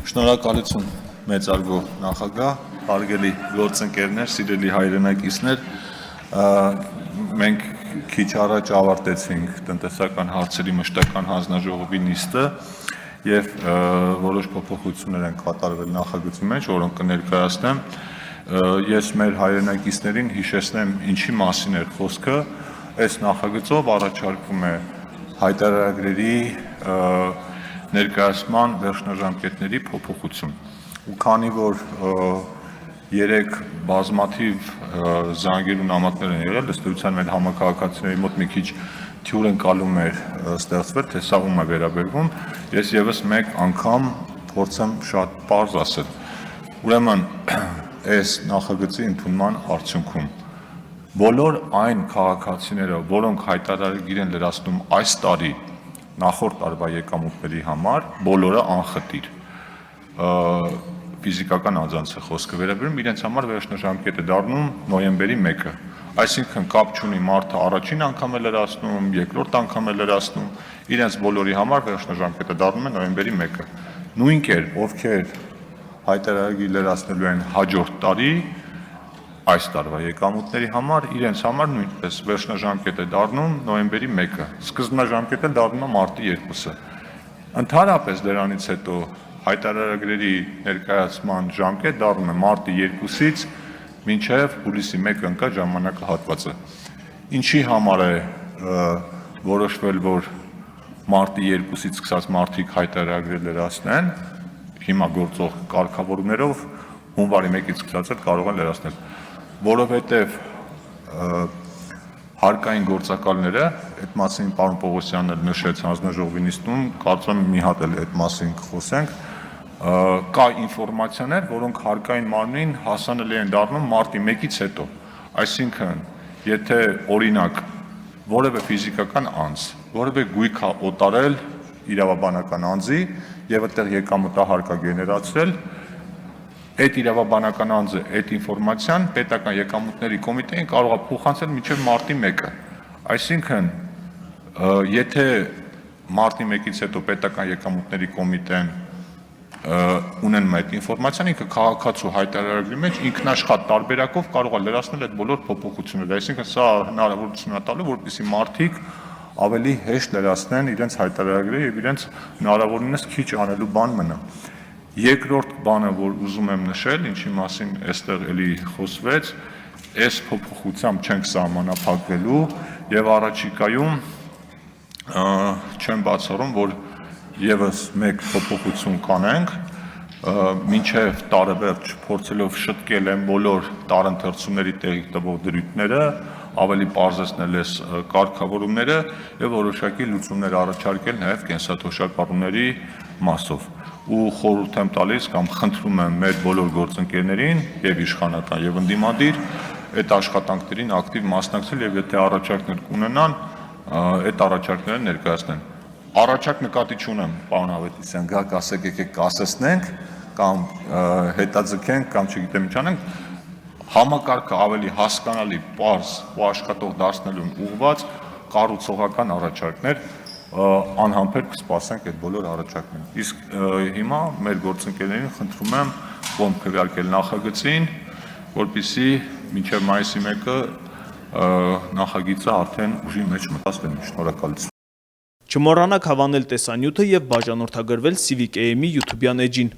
Շնորհակալություն մեծարգո նախագահ, հարգելի գործընկերներ, սիրելի հայրենակիցներ, մենք քիչ առաջ ավարտեցինք տնտեսական հարցերի մշտական հանձնաժողովի նիստը եւ որոշ փոփոխություններ են կատարվել նախագծի մեջ, որոնք կներկայացնեմ։ Ես մեր հայրենակիցներին հիշեցնեմ ինչի մասին էր խոսքը։ Այս նախագծով առաջարկվում է հայտարարագրերի ներկայացման վերջնաժամկետների փոփոխություն։ Ու քանի որ երեք բազմաթիվ զանգեր ու նամակներ են եղել, ըստ էության մեր համակարգացիների մոտ մի քիչ թյուր ընկալում էր ստեղծվել, թե սա ում է վերաբերվում, ես եւս մեկ անգամ փորձեմ շատ պարզ ասել։ Ուրեմն այս նախագծի ընդունման արդյունքում բոլոր այն քաղաքացիները, որոնք հայտարարագիր են լրացնում այս տարի նախորդ տարվա եկամուտների համար, բոլորը անխտիր ֆիզիկական անձանց է խոսքը վերաբերում, իրենց համար վերջնաժամկետ է դառնում նոյեմբերի 1-ը։ Այսինքն կապ չունի մարդը առաջին անգամ է լրացնում, երկրորդ անգամ է լրացնում, իրենց բոլորի համար վերջնաժամկետը դառնում է նոյեմբերի 1-ը։ Նույն կերպ, ովքեր հայտարարագիր լրացնելու են հաջորդ տարի այս տարվա եկամուտների համար, իրենց համար նույնպես վերջնաժամկետ է դառնում նոյեմբերի 1-ը, սկզբնաժամկետը դառնում է մարտի 2-ը։ Ընդհանրապես դրանից հետո հայտարարագրերի ներկայացման ժամկետ դառնում է մարտի 2-ից մինչև հուլիսի 1-ը ընկա ժամանակահատվածը։ Ինչի համար է որոշվել, որ մարտի 2-ից սկսած մարդիկ հայտարարագրեր լրացնեն, հիմա գործող կարգավորումներով հունվարի 1-ից սկսած էլ կարող են լրացնել, որովհետև հարկային գործակալները, այդ մասին պարոն Պողոսյանն էլ նշեց հանձնաժողովի նիստում, կարծում եմ մի հատ էլ այդ մասին կխոսենք, կա ինֆորմացիաներ, որոնք հարկային մարմնին հասանելի են դառնում մարտի 1-ից հետո, այսինքն, եթե օրինակ որևէ ֆիզիկական անձ, որևէ գույք է օտարել իրավաբանական անձի եւ այդտեղ եկամուտահարկ է գեներացրել, այդ իրավաբանական անձը այդ ինֆորմացիան պետական եկամուտների կոմիտեին կարող է փոխանցել մինչև մարտի 1-ը։ Այսինքն, եթե մարտի 1-ից հետո պետական եկամուտների կոմիտեն ունեն այդ ինֆորմացիան, ինքը քաղաքացու հայտարարագրի մեջ ինքնաշխատ տարբերակով կարող է լրացնել այդ բոլոր փոփոխությունները։ Այսինքն, սա հնարավորություն է տալու, որպեսզի մարդիկ ավելի հեշտ լրացնեն իրենց հայտարարագրերը եւ իրենց հնարավորինս քիչ անելու բան մնա։ Երկրորդ բանը, որ ուզում եմ նշել, ինչի մասին այստեղ էլի խոսվեց, այս փոփոխությամբ չենք սահմանափակվելու եւ առաջիկայում չեմ բացառում, որ եւս մեկ փոփոխություն կանենք, մինչև տարեվերջ փորձելով շտկել են բոլոր տարընթերցումների տեղի տվող դրույթները, ավելի պարզեցնել այս կարգավորումները եւ որոշակի լուծումներ առաջարկել նաեւ կենսաթոշակառուների մասով։ Ու խորհուրդ եմ տալիս կամ խնդրում եմ մեր բոլոր գործընկերներին եւ իշխանական եւ ընդդիմադիր այդ աշխատանքներին ակտիվ մասնակցել եւ եթե առաջարկներ կունենան, այդ առաջարկները ներկայացնեն։ Առաջարկ նկատի չունեմ, պարոն Ավետիսյան, գաք ասեք, եկեք կասեցնենք կամ հետաձգենք կամ չգիտեմ ինչ անենք, համակարգը ավելի հասկանալի, պարզ ու աշխատող դարձնելուն ուղղված կառուցողական առաջարկներ անհամբեր կսպասենք այդ բոլոր առաջարկներին։ Իսկ հիմա մեր գործընկերներին խնդրում եմ կողմ քվեարկել նախագծին, որպեսզի մինչև մայիսի 1-ը նախագիծը արդեն ուժի մեջ մտած լինի։ Շնորհակալություն։ Չմոռանաք հավանել տեսանյութը եւ բաժանորդագրվել Civic AM-ի YouTube-յան էջին։